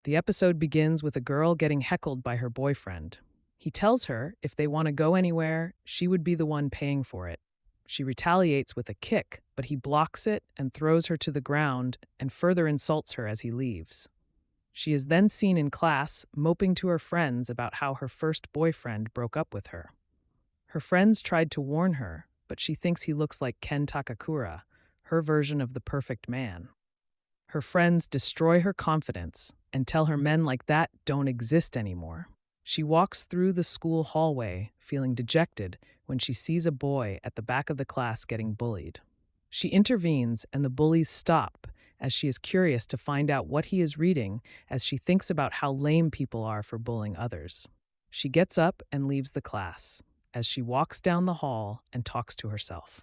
The episode begins with a girl getting heckled by her boyfriend. He tells her if they want to go anywhere, she would be the one paying for it. She retaliates with a kick, but he blocks it and throws her to the ground and further insults her as he leaves. She is then seen in class moping to her friends about how her first boyfriend broke up with her. Her friends tried to warn her, but she thinks he looks like Ken Takakura, her version of the perfect man. Her friends destroy her confidence and tell her men like that don't exist anymore. She walks through the school hallway, feeling dejected when she sees a boy at the back of the class getting bullied. She intervenes and the bullies stop as she is curious to find out what he is reading as she thinks about how lame people are for bullying others. She gets up and leaves the class as she walks down the hall and talks to herself.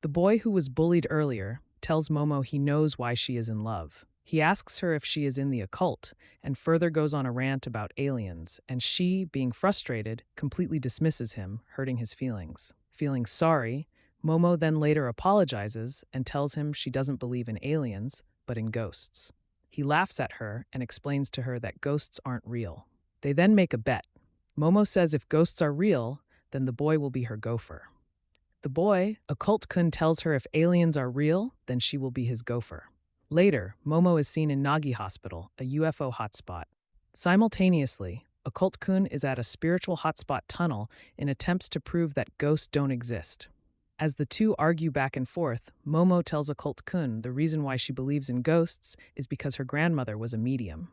The boy who was bullied earlier tells Momo he knows why she is in love. He asks her if she is in the occult and further goes on a rant about aliens, and she, being frustrated, completely dismisses him, hurting his feelings. Feeling sorry, Momo then later apologizes and tells him she doesn't believe in aliens, but in ghosts. He laughs at her and explains to her that ghosts aren't real. They then make a bet. Momo says if ghosts are real, then the boy will be her gopher. The boy, Occult-kun, tells her if aliens are real, then she will be his gopher. Later, Momo is seen in Nagi Hospital, a UFO hotspot. Simultaneously, Occult-kun is at a spiritual hotspot tunnel in attempts to prove that ghosts don't exist. As the two argue back and forth, Momo tells Occult-kun the reason why she believes in ghosts is because her grandmother was a medium.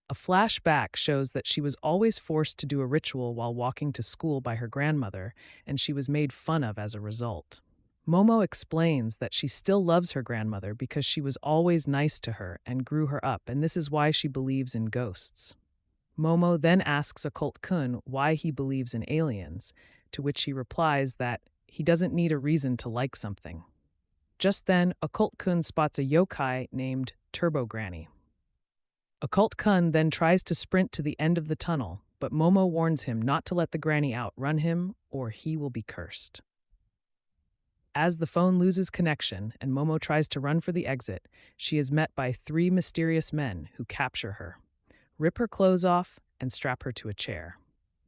A flashback shows that she was always forced to do a ritual while walking to school by her grandmother, and she was made fun of as a result. Momo explains that she still loves her grandmother because she was always nice to her and grew her up, and this is why she believes in ghosts. Momo then asks Occult-kun why he believes in aliens, to which he replies that he doesn't need a reason to like something. Just then, Occult-kun spots a yokai named Turbo Granny. Occult-kun then tries to sprint to the end of the tunnel, but Momo warns him not to let the granny outrun him or he will be cursed. As the phone loses connection and Momo tries to run for the exit, she is met by three mysterious men who capture her, rip her clothes off, and strap her to a chair.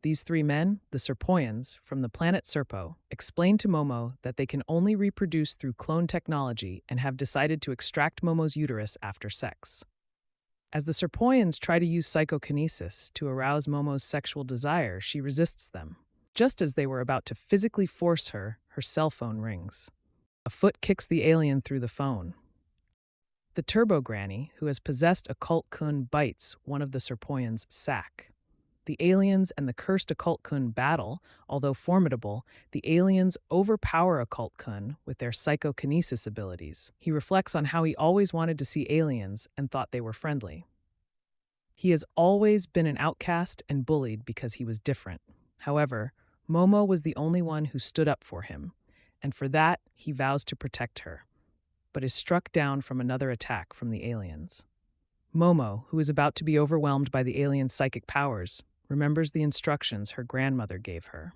These three men, the Serpoians from the planet Serpo, explain to Momo that they can only reproduce through clone technology and have decided to extract Momo's uterus after sex. As the Serpoians try to use psychokinesis to arouse Momo's sexual desire, she resists them. Just as they were about to physically force her, her cell phone rings. A foot kicks the alien through the phone. The Turbo Granny, who has possessed Occult-kun, bites one of the Serpoians' sack. The aliens and the cursed Occult-kun battle. Although formidable, the aliens overpower Occult-kun with their psychokinesis abilities. He reflects on how he always wanted to see aliens and thought they were friendly. He has always been an outcast and bullied because he was different. However, Momo was the only one who stood up for him, and for that he vows to protect her, but is struck down from another attack from the aliens. Momo, who is about to be overwhelmed by the aliens' psychic powers, remembers the instructions her grandmother gave her.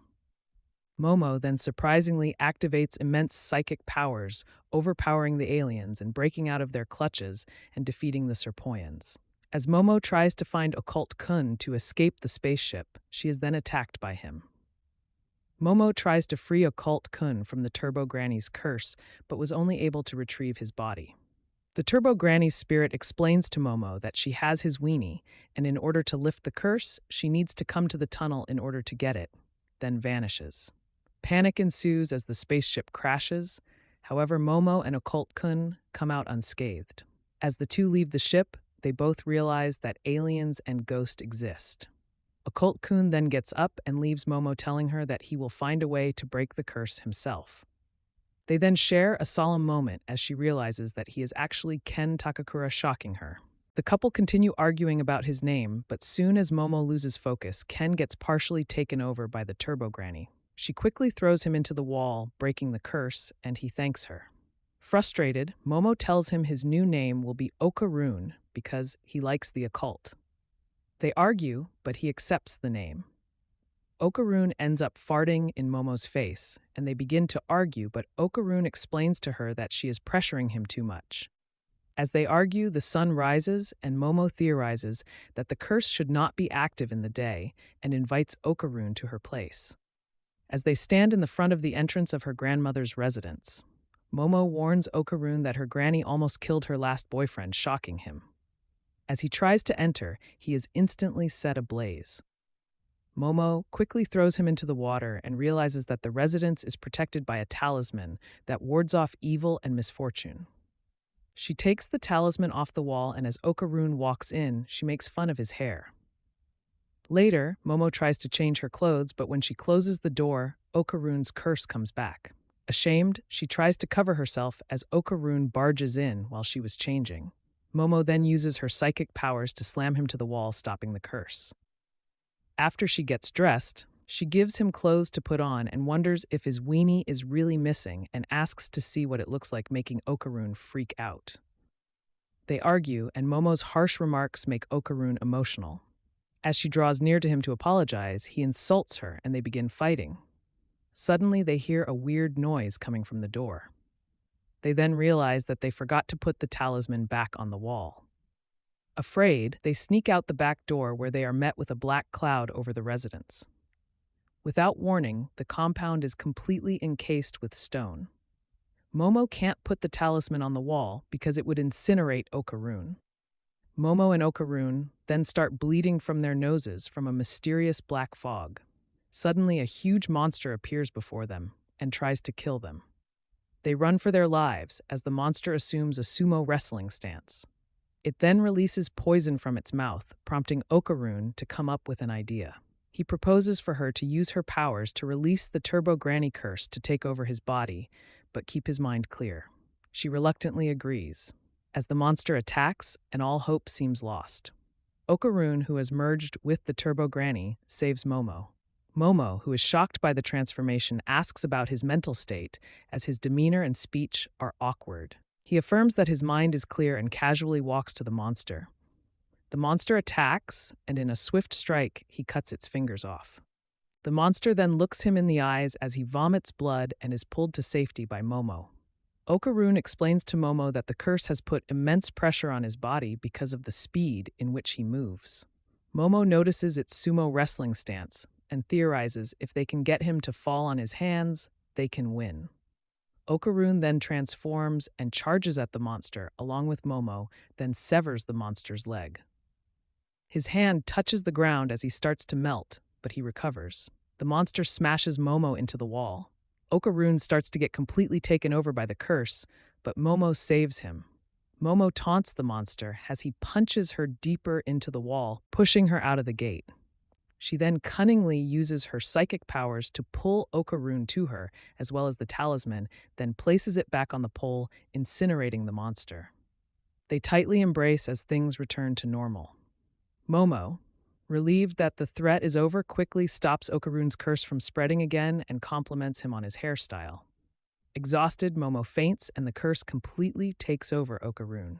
Momo then surprisingly activates immense psychic powers, overpowering the aliens and breaking out of their clutches and defeating the Serpoians. As Momo tries to find Occult-kun to escape the spaceship, she is then attacked by him. Momo tries to free Occult-kun from the Turbo Granny's curse, but was only able to retrieve his body. The Turbo Granny's spirit explains to Momo that she has his weenie, and in order to lift the curse, she needs to come to the tunnel in order to get it, then vanishes. Panic ensues as the spaceship crashes. However, Momo and Occult-kun come out unscathed. As the two leave the ship, they both realize that aliens and ghosts exist. Occult-kun then gets up and leaves Momo, telling her that he will find a way to break the curse himself. They then share a solemn moment as she realizes that he is actually Ken Takakura, shocking her. The couple continue arguing about his name, but soon as Momo loses focus, Ken gets partially taken over by the Turbo Granny. She quickly throws him into the wall, breaking the curse, and he thanks her. Frustrated, Momo tells him his new name will be Okarun because he likes the occult. They argue, but he accepts the name. Okarun ends up farting in Momo's face, and they begin to argue, but Okarun explains to her that she is pressuring him too much. As they argue, the sun rises, and Momo theorizes that the curse should not be active in the day and invites Okarun to her place. As they stand in the front of the entrance of her grandmother's residence, Momo warns Okarun that her granny almost killed her last boyfriend, shocking him. As he tries to enter, he is instantly set ablaze. Momo quickly throws him into the water and realizes that the residence is protected by a talisman that wards off evil and misfortune. She takes the talisman off the wall, and as Okarun walks in, she makes fun of his hair. Later, Momo tries to change her clothes, but when she closes the door, Okarun's curse comes back. Ashamed, she tries to cover herself as Okarun barges in while she was changing. Momo then uses her psychic powers to slam him to the wall, stopping the curse. After she gets dressed, she gives him clothes to put on and wonders if his weenie is really missing and asks to see what it looks like, making Okarun freak out. They argue, and Momo's harsh remarks make Okarun emotional. As she draws near to him to apologize, he insults her and they begin fighting. Suddenly, they hear a weird noise coming from the door. They then realize that they forgot to put the talisman back on the wall. Afraid, they sneak out the back door where they are met with a black cloud over the residence. Without warning, the compound is completely encased with stone. Momo can't put the talisman on the wall because it would incinerate Okarun. Momo and Okarun then start bleeding from their noses from a mysterious black fog. Suddenly, a huge monster appears before them and tries to kill them. They run for their lives as the monster assumes a sumo wrestling stance. It then releases poison from its mouth, prompting Okarun to come up with an idea. He proposes for her to use her powers to release the Turbo Granny curse to take over his body, but keep his mind clear. She reluctantly agrees, as the monster attacks and all hope seems lost. Okarun, who has merged with the Turbo Granny, saves Momo. Momo, who is shocked by the transformation, asks about his mental state, as his demeanor and speech are awkward. He affirms that his mind is clear and casually walks to the monster. The monster attacks, and in a swift strike, he cuts its fingers off. The monster then looks him in the eyes as he vomits blood and is pulled to safety by Momo. Okarun explains to Momo that the curse has put immense pressure on his body because of the speed in which he moves. Momo notices its sumo wrestling stance and theorizes if they can get him to fall on his hands, they can win. Okarun then transforms and charges at the monster along with Momo, then severs the monster's leg. His hand touches the ground as he starts to melt, but he recovers. The monster smashes Momo into the wall. Okarun starts to get completely taken over by the curse, but Momo saves him. Momo taunts the monster as he punches her deeper into the wall, pushing her out of the gate. She then cunningly uses her psychic powers to pull Okarun to her, as well as the talisman, then places it back on the pole, incinerating the monster. They tightly embrace as things return to normal. Momo, relieved that the threat is over, quickly stops Okarun's curse from spreading again and compliments him on his hairstyle. Exhausted, Momo faints and the curse completely takes over Okarun.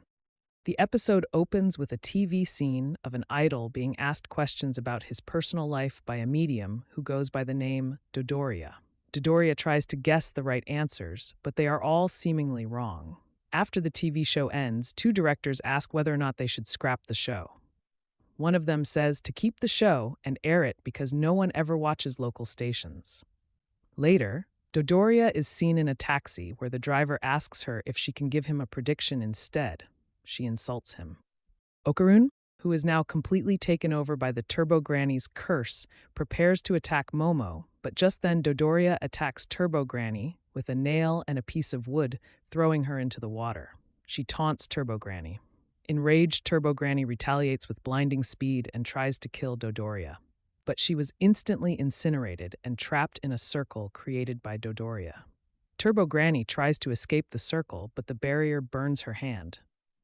The episode opens with a TV scene of an idol being asked questions about his personal life by a medium who goes by the name Dodoria. Dodoria tries to guess the right answers, but they are all seemingly wrong. After the TV show ends, two directors ask whether or not they should scrap the show. One of them says to keep the show and air it because no one ever watches local stations. Later, Dodoria is seen in a taxi where the driver asks her if she can give him a prediction instead. She insults him. Okarun, who is now completely taken over by the Turbo Granny's curse, prepares to attack Momo, but just then Dodoria attacks Turbo Granny with a nail and a piece of wood, throwing her into the water. She taunts Turbo Granny. Enraged, Turbo Granny retaliates with blinding speed and tries to kill Dodoria. But she was instantly incinerated and trapped in a circle created by Dodoria. Turbo Granny tries to escape the circle, but the barrier burns her hand.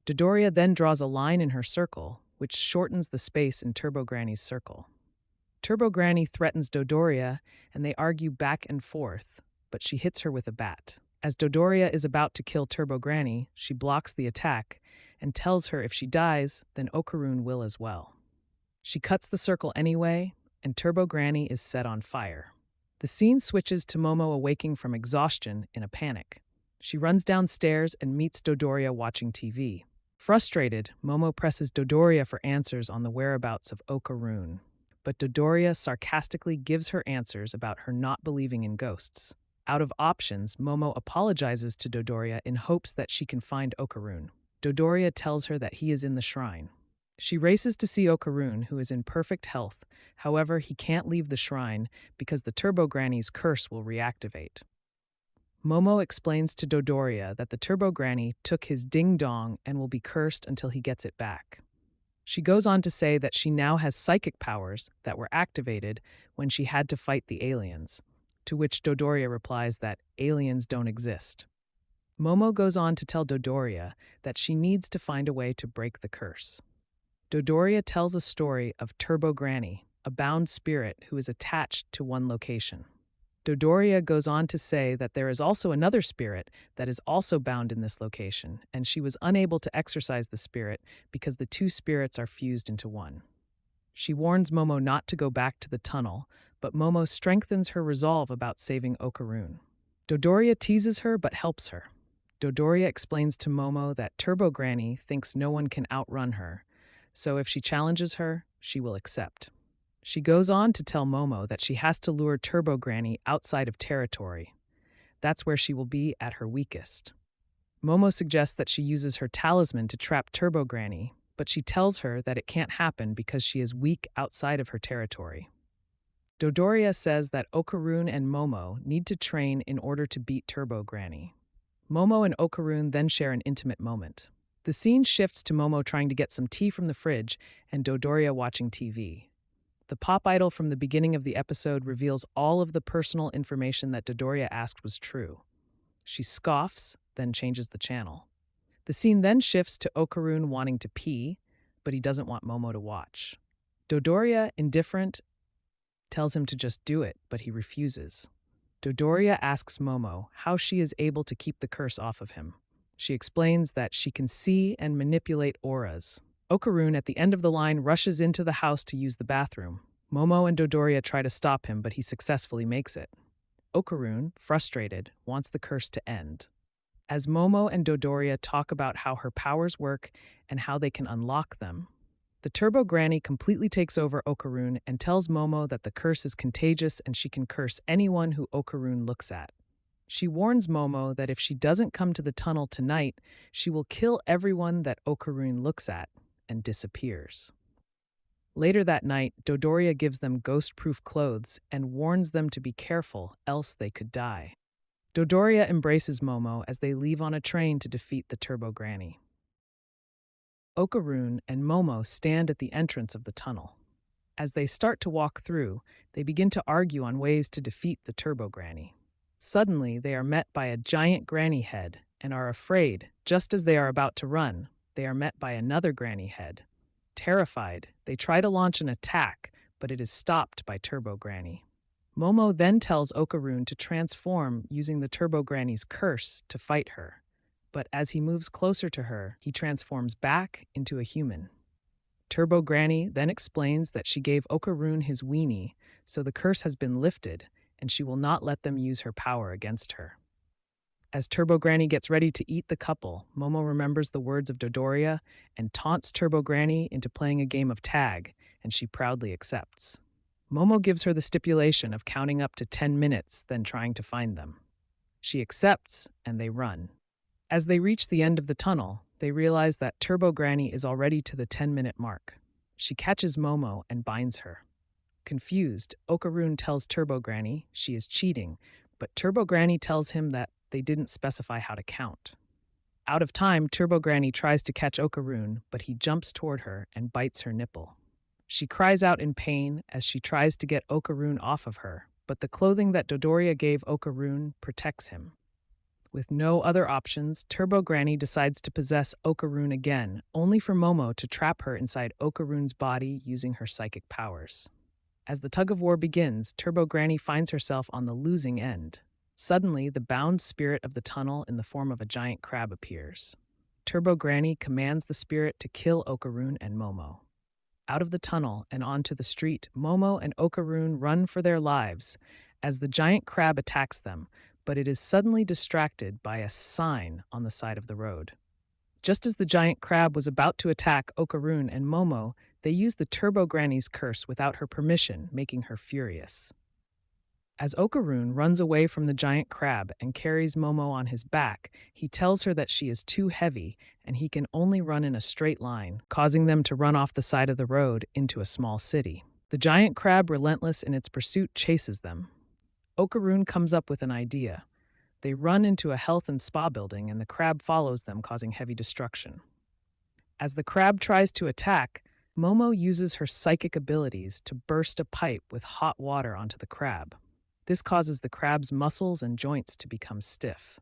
Dodoria then draws a line in her circle, which shortens the space in Turbo Granny's circle. Turbo Granny threatens Dodoria, and they argue back and forth, but she hits her with a bat. As Dodoria is about to kill Turbo Granny, she blocks the attack and tells her if she dies, then Okarun will as well. She cuts the circle anyway, and Turbo Granny is set on fire. The scene switches to Momo awaking from exhaustion in a panic. She runs downstairs and meets Dodoria watching TV. Frustrated, Momo presses Dodoria for answers on the whereabouts of Okarun. But Dodoria sarcastically gives her answers about her not believing in ghosts. Out of options, Momo apologizes to Dodoria in hopes that she can find Okarun. Dodoria tells her that he is in the shrine. She races to see Okarun, who is in perfect health. However, he can't leave the shrine because the Turbo Granny's curse will reactivate. Momo explains to Dodoria that the Turbo Granny took his ding-dong and will be cursed until he gets it back. She goes on to say that she now has psychic powers that were activated when she had to fight the aliens, to which Dodoria replies that aliens don't exist. Momo goes on to tell Dodoria that she needs to find a way to break the curse. Dodoria tells a story of Turbo Granny, a bound spirit who is attached to one location. Dodoria goes on to say that there is also another spirit that is also bound in this location, and she was unable to exorcise the spirit because the two spirits are fused into one. She warns Momo not to go back to the tunnel, but Momo strengthens her resolve about saving Okarun. Dodoria teases her but helps her. Dodoria explains to Momo that Turbo Granny thinks no one can outrun her, so if she challenges her, she will accept. She goes on to tell Momo that she has to lure Turbo Granny outside of territory. That's where she will be at her weakest. Momo suggests that she uses her talisman to trap Turbo Granny, but she tells her that it can't happen because she is weak outside of her territory. Dodoria says that Okarun and Momo need to train in order to beat Turbo Granny. Momo and Okarun then share an intimate moment. The scene shifts to Momo trying to get some tea from the fridge and Dodoria watching TV. The pop idol from the beginning of the episode reveals all of the personal information that Dodoria asked was true. She scoffs, then changes the channel. The scene then shifts to Okarun wanting to pee, but he doesn't want Momo to watch. Dodoria, indifferent, tells him to just do it, but he refuses. Dodoria asks Momo how she is able to keep the curse off of him. She explains that she can see and manipulate auras. Okarun, at the end of the line, rushes into the house to use the bathroom. Momo and Dodoria try to stop him, but he successfully makes it. Okarun, frustrated, wants the curse to end. As Momo and Dodoria talk about how her powers work and how they can unlock them, the Turbo Granny completely takes over Okarun and tells Momo that the curse is contagious and she can curse anyone who Okarun looks at. She warns Momo that if she doesn't come to the tunnel tonight, she will kill everyone that Okarun looks at and disappears. Later that night, Dodoria gives them ghost-proof clothes and warns them to be careful, else they could die. Dodoria embraces Momo as they leave on a train to defeat the Turbo Granny. Okarun and Momo stand at the entrance of the tunnel. As they start to walk through, they begin to argue on ways to defeat the Turbo Granny. Suddenly, they are met by a giant granny head and are afraid. Just as they are about to run, they are met by another granny head. Terrified, they try to launch an attack, but it is stopped by Turbo Granny. Momo then tells Okarun to transform using the Turbo Granny's curse to fight her. But as he moves closer to her, he transforms back into a human. Turbo Granny then explains that she gave Okarun his weenie, so the curse has been lifted, and she will not let them use her power against her. As Turbo Granny gets ready to eat the couple, Momo remembers the words of Dodoria and taunts Turbo Granny into playing a game of tag, and she proudly accepts. Momo gives her the stipulation of counting up to 10 minutes, then trying to find them. She accepts, and they run. As they reach the end of the tunnel, they realize that Turbo Granny is already to the 10-minute mark. She catches Momo and binds her. Confused, Okarun tells Turbo Granny she is cheating, but Turbo Granny tells him that they didn't specify how to count. Out of time, Turbo Granny tries to catch Okarun, but he jumps toward her and bites her nipple. She cries out in pain as she tries to get Okarun off of her, but the clothing that Dodoria gave Okarun protects him. With no other options, Turbo Granny decides to possess Okarun again, only for Momo to trap her inside Okarun's body using her psychic powers. As the tug-of-war begins, Turbo Granny finds herself on the losing end. Suddenly, the bound spirit of the tunnel in the form of a giant crab appears. Turbo Granny commands the spirit to kill Okarun and Momo. Out of the tunnel and onto the street, Momo and Okarun run for their lives as the giant crab attacks them, but it is suddenly distracted by a sign on the side of the road. Just as the giant crab was about to attack Okarun and Momo, they used the Turbo Granny's curse without her permission, making her furious. As Okarun runs away from the giant crab and carries Momo on his back, he tells her that she is too heavy and he can only run in a straight line, causing them to run off the side of the road into a small city. The giant crab, relentless in its pursuit, chases them. Okarun comes up with an idea. They run into a health and spa building and the crab follows them, causing heavy destruction. As the crab tries to attack, Momo uses her psychic abilities to burst a pipe with hot water onto the crab. This causes the crab's muscles and joints to become stiff.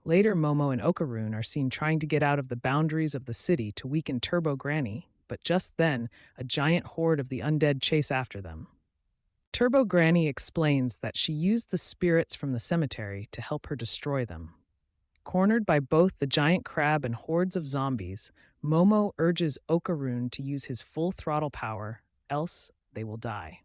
Later, Momo and Okarun are seen trying to get out of the boundaries of the city to weaken Turbo Granny, but just then, a giant horde of the undead chase after them. Turbo Granny explains that she used the spirits from the cemetery to help her destroy them. Cornered by both the giant crab and hordes of zombies, Momo urges Okarun to use his full throttle power, else they will die.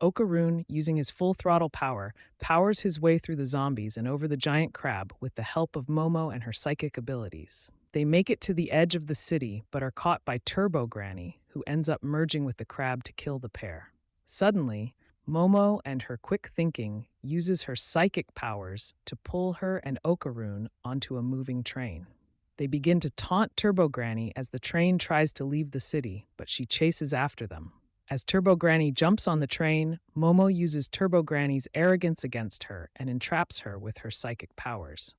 Okarun, using his full throttle power, powers his way through the zombies and over the giant crab with the help of Momo and her psychic abilities. They make it to the edge of the city, but are caught by Turbo Granny, who ends up merging with the crab to kill the pair. Suddenly, Momo and her quick thinking uses her psychic powers to pull her and Okarun onto a moving train. They begin to taunt Turbo Granny as the train tries to leave the city, but she chases after them. As Turbo Granny jumps on the train, Momo uses Turbo Granny's arrogance against her and entraps her with her psychic powers.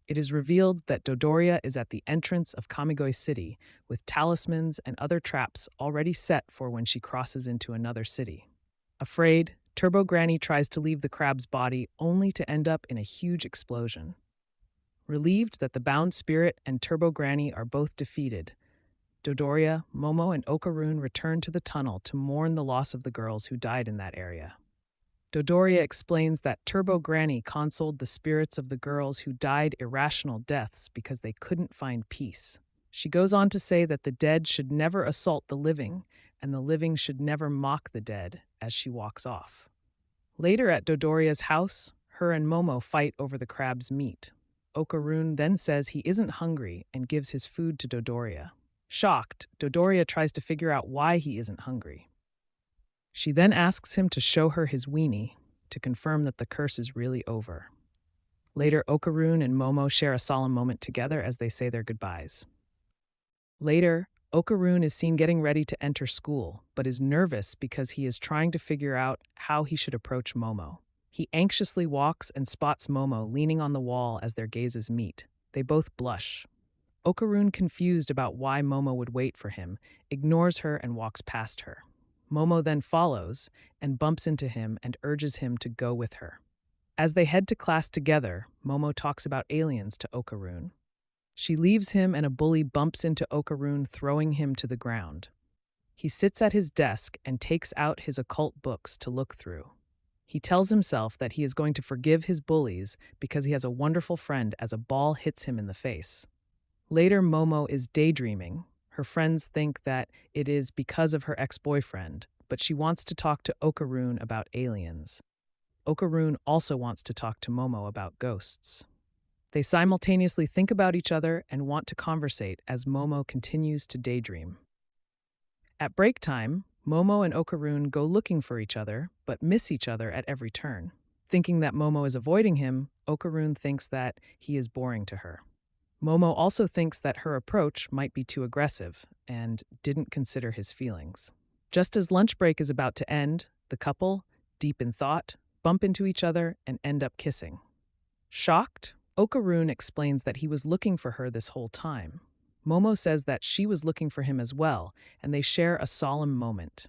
It is revealed that Dodoria is at the entrance of Kamigoi City, with talismans and other traps already set for when she crosses into another city. Afraid, Turbo Granny tries to leave the crab's body only to end up in a huge explosion. Relieved that the bound spirit and Turbo Granny are both defeated, Dodoria, Momo, and Okarun return to the tunnel to mourn the loss of the girls who died in that area. Dodoria explains that Turbo Granny consoled the spirits of the girls who died irrational deaths because they couldn't find peace. She goes on to say that the dead should never assault the living, and the living should never mock the dead, as she walks off. Later at Dodoria's house, her and Momo fight over the crab's meat. Okarun then says he isn't hungry and gives his food to Dodoria. Shocked, Dodoria tries to figure out why he isn't hungry. She then asks him to show her his weenie to confirm that the curse is really over. Later, Okarun and Momo share a solemn moment together as they say their goodbyes. Later, Okarun is seen getting ready to enter school, but is nervous because he is trying to figure out how he should approach Momo. He anxiously walks and spots Momo leaning on the wall as their gazes meet. They both blush. Okarun, confused about why Momo would wait for him, ignores her and walks past her. Momo then follows and bumps into him and urges him to go with her. As they head to class together, Momo talks about aliens to Okarun. She leaves him and a bully bumps into Okarun, throwing him to the ground. He sits at his desk and takes out his occult books to look through. He tells himself that he is going to forgive his bullies because he has a wonderful friend as a ball hits him in the face. Later, Momo is daydreaming. Her friends think that it is because of her ex-boyfriend, but she wants to talk to Okarun about aliens. Okarun also wants to talk to Momo about ghosts. They simultaneously think about each other and want to conversate as Momo continues to daydream. At break time, Momo and Okarun go looking for each other, but miss each other at every turn. Thinking that Momo is avoiding him, Okarun thinks that he is boring to her. Momo also thinks that her approach might be too aggressive and didn't consider his feelings. Just as lunch break is about to end, the couple, deep in thought, bump into each other and end up kissing. Shocked, Okarun explains that he was looking for her this whole time. Momo says that she was looking for him as well, and they share a solemn moment.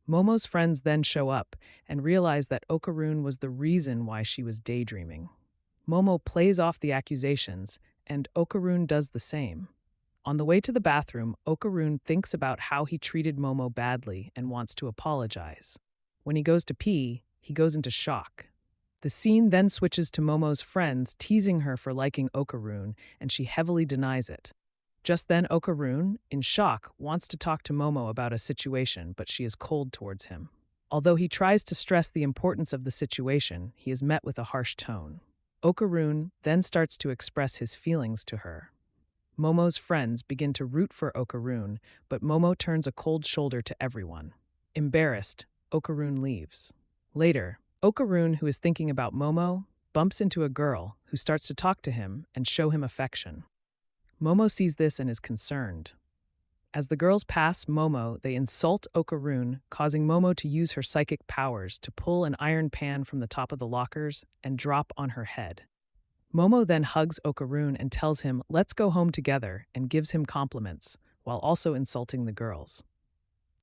Momo's friends then show up and realize that Okarun was the reason why she was daydreaming. Momo plays off the accusations, and Okarun does the same. On the way to the bathroom, Okarun thinks about how he treated Momo badly and wants to apologize. When he goes to pee, he goes into shock. The scene then switches to Momo's friends teasing her for liking Okarun, and she heavily denies it. Just then, Okarun, in shock, wants to talk to Momo about a situation, but she is cold towards him. Although he tries to stress the importance of the situation, he is met with a harsh tone. Okarun then starts to express his feelings to her. Momo's friends begin to root for Okarun, but Momo turns a cold shoulder to everyone. Embarrassed, Okarun leaves. Later, Okarun, who is thinking about Momo, bumps into a girl who starts to talk to him and show him affection. Momo sees this and is concerned. As the girls pass Momo, they insult Okarun, causing Momo to use her psychic powers to pull an iron pan from the top of the lockers and drop on her head. Momo then hugs Okarun and tells him, "Let's go home together," and gives him compliments, while also insulting the girls.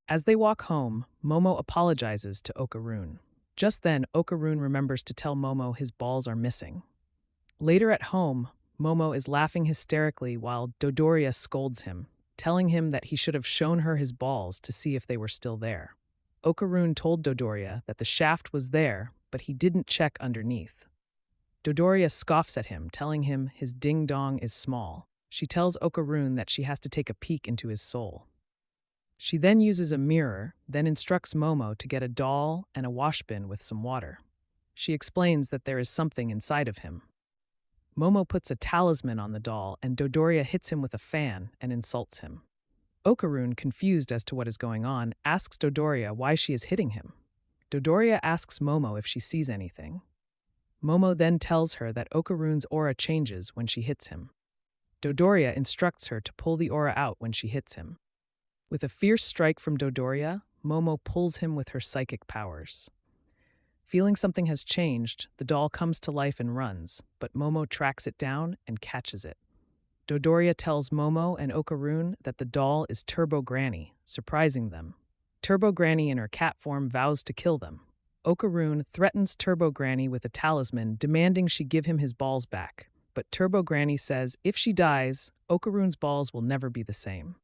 As they walk home, Momo apologizes to Okarun. Just then, Okarun remembers to tell Momo his balls are missing. Later at home, Momo is laughing hysterically while Dodoria scolds him, telling him that he should have shown her his balls to see if they were still there. Okarun told Dodoria that the shaft was there, but he didn't check underneath. Dodoria scoffs at him, telling him his ding-dong is small. She tells Okarun that she has to take a peek into his soul. She then uses a mirror, then instructs Momo to get a doll and a washbin with some water. She explains that there is something inside of him. Momo puts a talisman on the doll, and Dodoria hits him with a fan and insults him. Okarun, confused as to what is going on, asks Dodoria why she is hitting him. Dodoria asks Momo if she sees anything. Momo then tells her that Okarun's aura changes when she hits him. Dodoria instructs her to pull the aura out when she hits him. With a fierce strike from Dodoria, Momo pulls him with her psychic powers. Feeling something has changed, the doll comes to life and runs, but Momo tracks it down and catches it. Dodoria tells Momo and Okarun that the doll is Turbo Granny, surprising them. Turbo Granny in her cat form vows to kill them. Okarun threatens Turbo Granny with a talisman, demanding she give him his balls back. But Turbo Granny says if she dies, Okarun's balls will never be the same.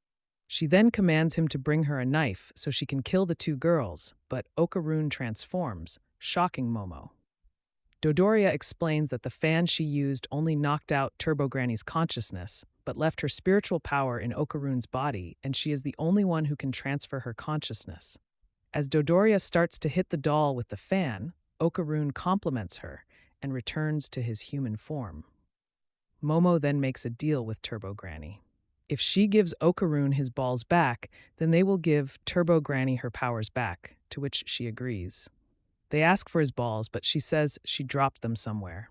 She then commands him to bring her a knife so she can kill the two girls, but Okarun transforms, shocking Momo. Dodoria explains that the fan she used only knocked out Turbo Granny's consciousness, but left her spiritual power in Okarun's body, and she is the only one who can transfer her consciousness. As Dodoria starts to hit the doll with the fan, Okarun compliments her and returns to his human form. Momo then makes a deal with Turbo Granny. If she gives Okarun his balls back, then they will give Turbo Granny her powers back, to which she agrees. They ask for his balls, but she says she dropped them somewhere.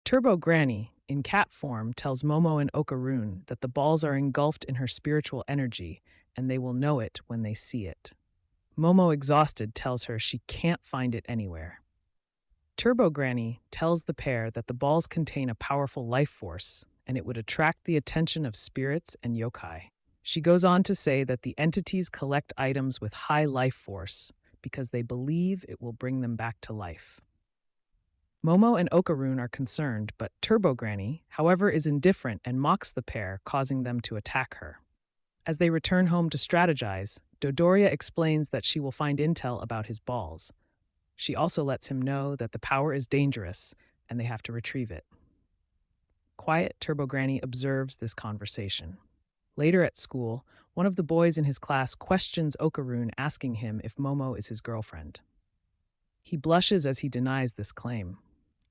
Turbo Granny, in cat form, tells Momo and Okarun that the balls are engulfed in her spiritual energy, and they will know it when they see it. Momo, exhausted, tells her she can't find it anywhere. Turbo Granny tells the pair that the balls contain a powerful life force, and it would attract the attention of spirits and yokai. She goes on to say that the entities collect items with high life force because they believe it will bring them back to life. Momo and Okarun are concerned, but Turbo Granny, however, is indifferent and mocks the pair, causing them to attack her. As they return home to strategize, Dodoria explains that she will find intel about his balls. She also lets him know that the power is dangerous and they have to retrieve it. Quiet Turbo Granny observes this conversation. Later at school, one of the boys in his class questions Okarun, asking him if Momo is his girlfriend. He blushes as he denies this claim.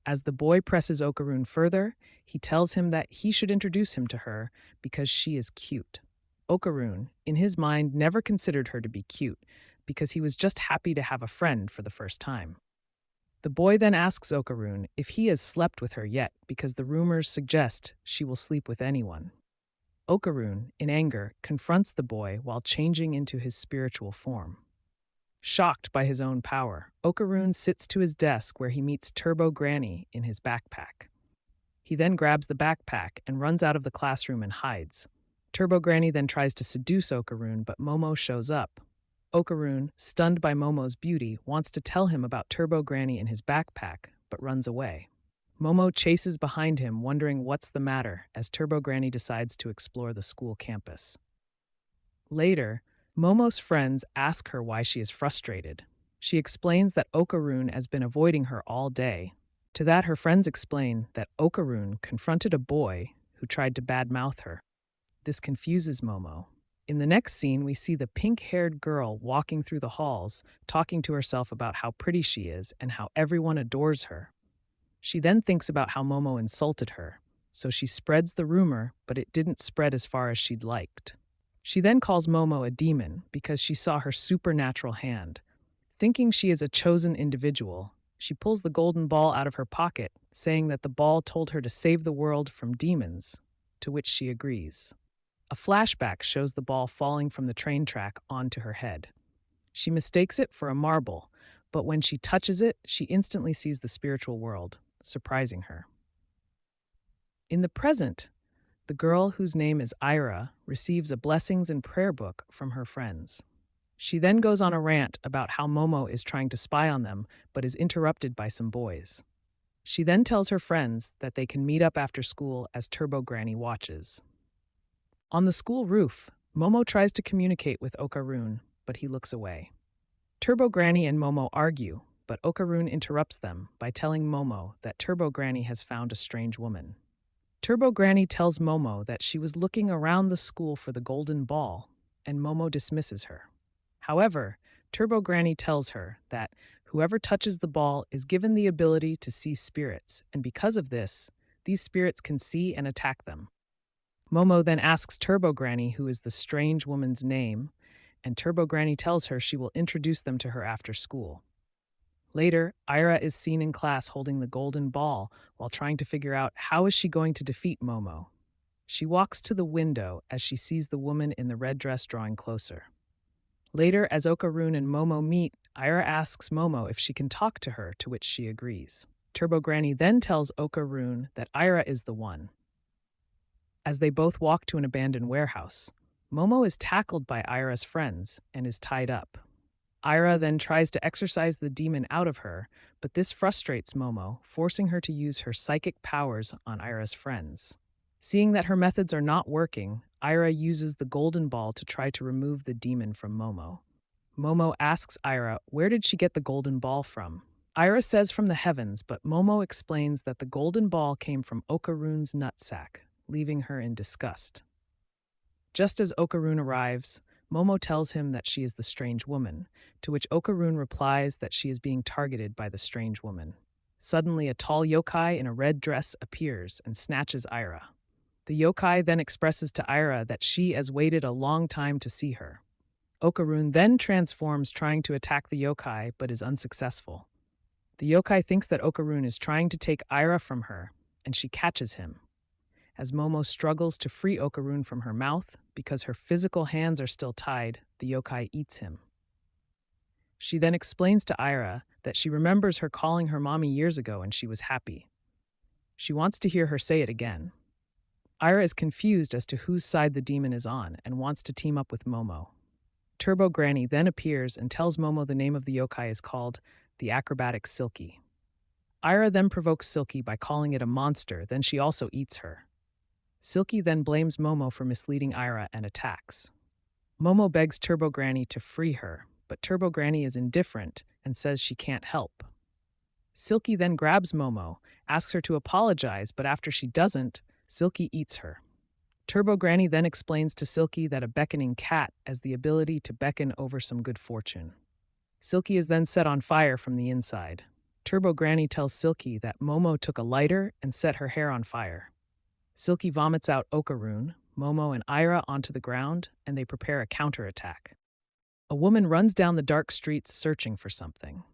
As the boy presses Okarun further, he tells him that he should introduce him to her because she is cute. Okarun, in his mind, never considered her to be cute because he was just happy to have a friend for the first time. The boy then asks Okarun if he has slept with her yet because the rumors suggest she will sleep with anyone. Okarun, in anger, confronts the boy while changing into his spiritual form. Shocked by his own power, Okarun sits to his desk where he meets Turbo Granny in his backpack. He then grabs the backpack and runs out of the classroom and hides. Turbo Granny then tries to seduce Okarun, but Momo shows up. Okarun, stunned by Momo's beauty, wants to tell him about Turbo Granny in his backpack, but runs away. Momo chases behind him, wondering what's the matter, as Turbo Granny decides to explore the school campus. Later, Momo's friends ask her why she is frustrated. She explains that Okarun has been avoiding her all day. To that, her friends explain that Okarun confronted a boy who tried to badmouth her. This confuses Momo. In the next scene, we see the pink-haired girl walking through the halls, talking to herself about how pretty she is and how everyone adores her. She then thinks about how Momo insulted her. so she spreads the rumor, but it didn't spread as far as she'd liked. She then calls Momo a demon because she saw her supernatural hand. Thinking she is a chosen individual, she pulls the golden ball out of her pocket, saying that the ball told her to save the world from demons, to which she agrees. A flashback shows the ball falling from the train track onto her head. She mistakes it for a marble, but when she touches it, she instantly sees the spiritual world, surprising her. In the present, the girl, whose name is Ira, receives a blessings and prayer book from her friends. She then goes on a rant about how Momo is trying to spy on them, but is interrupted by some boys. She then tells her friends that they can meet up after school as Turbo Granny watches. On the school roof, Momo tries to communicate with Okarun, but he looks away. Turbo Granny and Momo argue, but Okarun interrupts them by telling Momo that Turbo Granny has found a strange woman. Turbo Granny tells Momo that she was looking around the school for the golden ball, and Momo dismisses her. However, Turbo Granny tells her that whoever touches the ball is given the ability to see spirits, and because of this, these spirits can see and attack them. Momo then asks Turbo Granny who is the strange woman's name, and Turbo Granny tells her she will introduce them to her after school. Later, Ira is seen in class holding the golden ball while trying to figure out how is she going to defeat Momo. She walks to the window as she sees the woman in the red dress drawing closer. Later, as Okarun and Momo meet, Ira asks Momo if she can talk to her, to which she agrees. Turbo Granny then tells Okarun that Ira is the one. As they both walk to an abandoned warehouse, Momo is tackled by Ira's friends and is tied up. Ira then tries to exorcise the demon out of her, but this frustrates Momo, forcing her to use her psychic powers on Ira's friends. Seeing that her methods are not working, Ira uses the golden ball to try to remove the demon from Momo. Momo asks Ira where did she get the golden ball from. Ira says from the heavens, but Momo explains that the golden ball came from Okarun's nutsack, leaving her in disgust. Just as Okarun arrives, Momo tells him that she is the strange woman, to which Okarun replies that she is being targeted by the strange woman. Suddenly, a tall yokai in a red dress appears and snatches Ira. The yokai then expresses to Ira that she has waited a long time to see her. Okarun then transforms, trying to attack the yokai, but is unsuccessful. The yokai thinks that Okarun is trying to take Ira from her, and she catches him. As Momo struggles to free Okarun from her mouth, because her physical hands are still tied, the yokai eats him. She then explains to Ira that she remembers her calling her mommy years ago and she was happy. She wants to hear her say it again. Ira is confused as to whose side the demon is on and wants to team up with Momo. Turbo Granny then appears and tells Momo the name of the yokai is called the acrobatic Silky. Ira then provokes Silky by calling it a monster, then she also eats her. Silky then blames Momo for misleading Ira and attacks. Momo begs Turbo Granny to free her, but Turbo Granny is indifferent and says she can't help. Silky then grabs Momo, asks her to apologize, but after she doesn't, Silky eats her. Turbo Granny then explains to Silky that a beckoning cat has the ability to beckon over some good fortune. Silky is then set on fire from the inside. Turbo Granny tells Silky that Momo took a lighter and set her hair on fire. Silky vomits out Okarun, Momo, and Ira onto the ground, and they prepare a counterattack. A woman runs down the dark streets searching for something.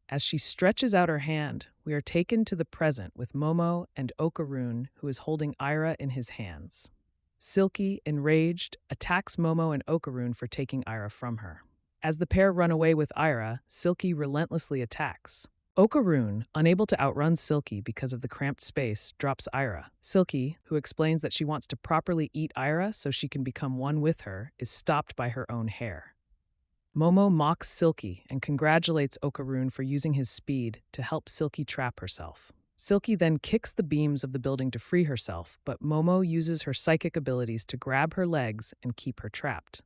As she stretches out her hand, we are taken to the present with Momo and Okarun, who is holding Ira in his hands. Silky, enraged, attacks Momo and Okarun for taking Ira from her. As the pair run away with Ira, Silky relentlessly attacks. Okarun, unable to outrun Silky because of the cramped space, drops Ira. Silky, who explains that she wants to properly eat Ira so she can become one with her, is stopped by her own hair. Momo mocks Silky and congratulates Okarun for using his speed to help Silky trap herself. Silky then kicks the beams of the building to free herself, but Momo uses her psychic abilities to grab her legs and keep her trapped.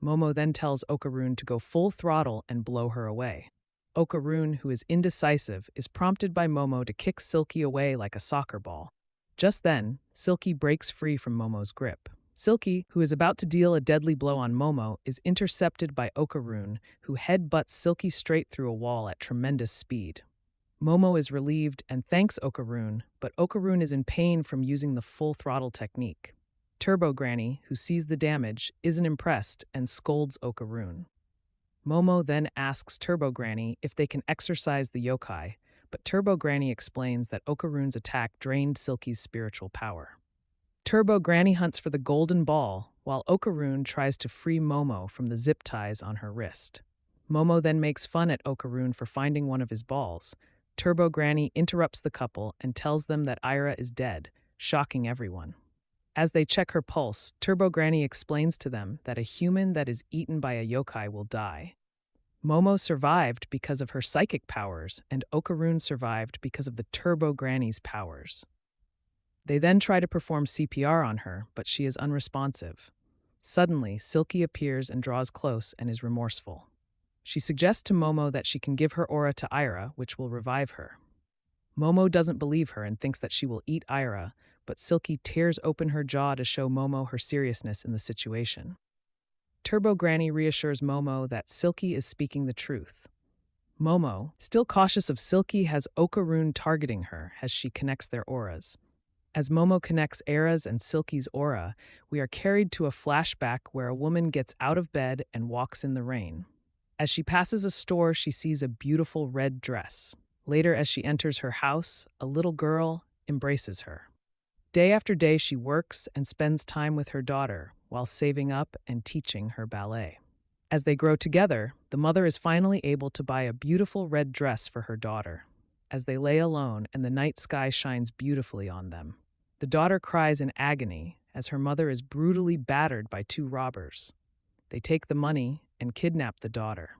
Momo then tells Okarun to go full throttle and blow her away. Okarun, who is indecisive, is prompted by Momo to kick Silky away like a soccer ball. Just then, Silky breaks free from Momo's grip. Silky, who is about to deal a deadly blow on Momo, is intercepted by Okarun, who headbutts Silky straight through a wall at tremendous speed. Momo is relieved and thanks Okarun, but Okarun is in pain from using the full throttle technique. Turbo Granny, who sees the damage, isn't impressed and scolds Okarun. Momo then asks Turbo Granny if they can exorcise the yokai, but Turbo Granny explains that Okarun's attack drained Silky's spiritual power. Turbo Granny hunts for the golden ball, while Okarun tries to free Momo from the zip ties on her wrist. Momo then makes fun at Okarun for finding one of his balls. Turbo Granny interrupts the couple and tells them that Ira is dead, shocking everyone. As they check her pulse, Turbo Granny explains to them that a human that is eaten by a yokai will die. Momo survived because of her psychic powers, and Okarun survived because of the Turbo Granny's powers. They then try to perform CPR on her, but she is unresponsive. Suddenly, Silky appears and draws close and is remorseful. She suggests to Momo that she can give her aura to Ira, which will revive her. Momo doesn't believe her and thinks that she will eat Ira, but Silky tears open her jaw to show Momo her seriousness in the situation. Turbo Granny reassures Momo that Silky is speaking the truth. Momo, still cautious of Silky, has Okarun targeting her as she connects their auras. As Momo connects Era's and Silky's aura, we are carried to a flashback where a woman gets out of bed and walks in the rain. As she passes a store, she sees a beautiful red dress. Later, as she enters her house, a little girl embraces her. Day after day, she works and spends time with her daughter while saving up and teaching her ballet. As they grow together, the mother is finally able to buy a beautiful red dress for her daughter. As they lay alone and the night sky shines beautifully on them, the daughter cries in agony as her mother is brutally battered by two robbers. They take the money and kidnap the daughter.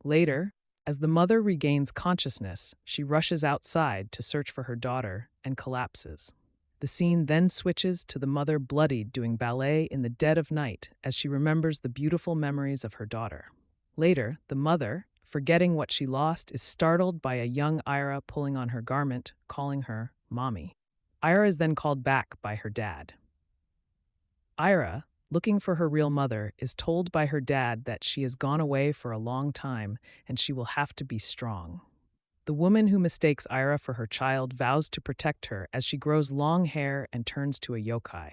Later, as the mother regains consciousness, she rushes outside to search for her daughter and collapses. The scene then switches to the mother bloodied doing ballet in the dead of night as she remembers the beautiful memories of her daughter. Later, the mother, forgetting what she lost, is startled by a young Ira pulling on her garment, calling her Mommy. Ira is then called back by her dad. Ira, looking for her real mother, is told by her dad that she has gone away for a long time and she will have to be strong. The woman who mistakes Ira for her child vows to protect her as she grows long hair and turns to a yokai.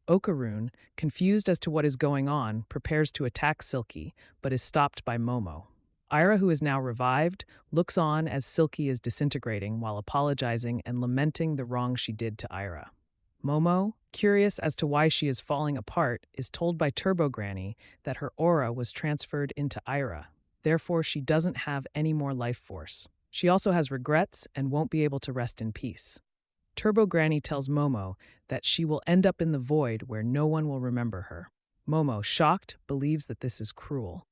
Okarun, confused as to what is going on, prepares to attack Silky, but is stopped by Momo. Ira, who is now revived, looks on as Silky is disintegrating while apologizing and lamenting the wrong she did to Ira. Momo, curious as to why she is falling apart, is told by Turbo Granny that her aura was transferred into Ira. Therefore, she doesn't have any more life force. She also has regrets and won't be able to rest in peace. Turbo Granny tells Momo that she will end up in the void where no one will remember her. Momo, shocked, believes that this is cruel.